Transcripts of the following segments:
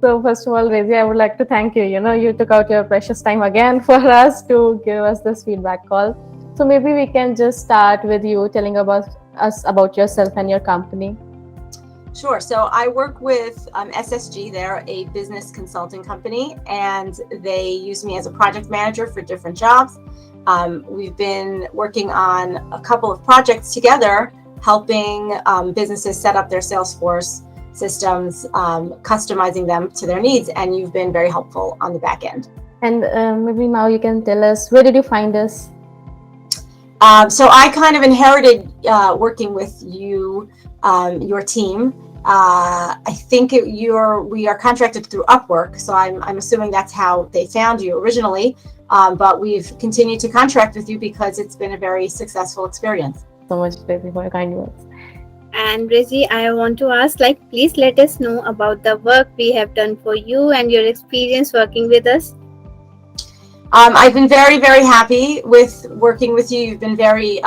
So first of all, Raisy, I would like to thank you. You took out your precious time again for us to give us this feedback call. So maybe we can just start with you telling about yourself and your company. Sure. So I work with SSG. They're a business consulting company, and they use me as a project manager for different jobs. We've been working on a couple of projects together, helping businesses set up their salesforce systems, customizing them to their needs, and you've been very helpful on the back end. And maybe now you can tell us, where did you find us? So I kind of inherited working with you, your team. I think we are contracted through Upwork, so I'm assuming that's how they found you originally. But we've continued to contract with you because it's been a very successful experience. So much, Raisy, for your kind words. And Raisy, I want to ask, please let us know about the work we have done for you and your experience working with us. I've been very, very happy with working with you. You've been very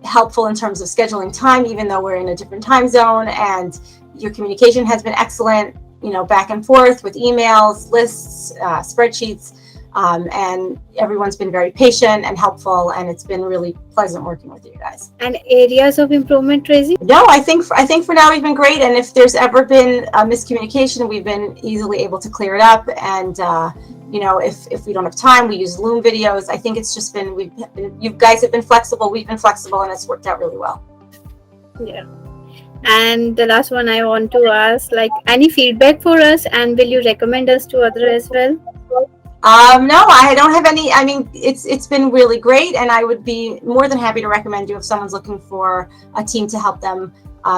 helpful in terms of scheduling time, even though we're in a different time zone, and your communication has been excellent, back and forth with emails, lists, spreadsheets, and everyone's been very patient and helpful, and it's been really pleasant working with you guys. And areas of improvement, Raisy? No, I think for now we've been great, and if there's ever been a miscommunication, we've been easily able to clear it up, and if we don't have time, we use Loom videos. I think it's just been, you guys have been flexible, we've been flexible, and it's worked out really well. Yeah. And the last one I want to ask, any feedback for us, and will you recommend us to others as well? No, I don't have any. I mean, it's been really great, and I would be more than happy to recommend you if someone's looking for a team to help them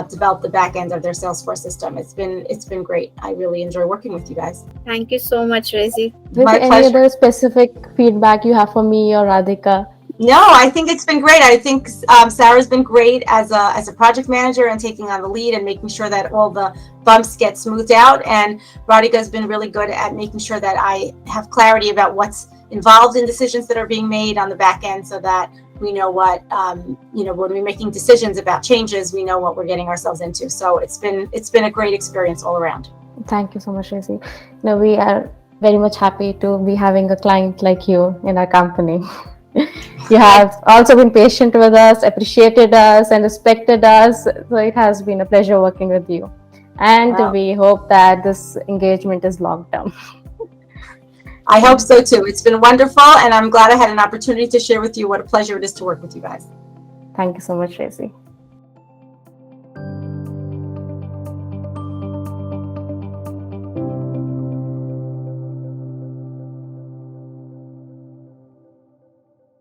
develop the back end of their Salesforce system. It's been great. I really enjoy working with you guys. Thank you so much, Raisy. My pleasure. Any other specific feedback you have for me or Radhika? No, I think it's been great. I think Sarah's been great as a project manager and taking on the lead and making sure that all the bumps get smoothed out. And Radhika's been really good at making sure that I have clarity about what's involved in decisions that are being made on the back end, so that we know what, when we're making decisions about changes, we know what we're getting ourselves into. So it's been a great experience all around. Thank you so much, Raisy. We are very much happy to be having a client like you in our company. You have also been patient with us, appreciated us, and respected us. So it has been a pleasure working with you. And wow, we hope that this engagement is long term. I hope so too. It's been wonderful, and I'm glad I had an opportunity to share with you what a pleasure it is to work with you guys. Thank you so much, Raisy.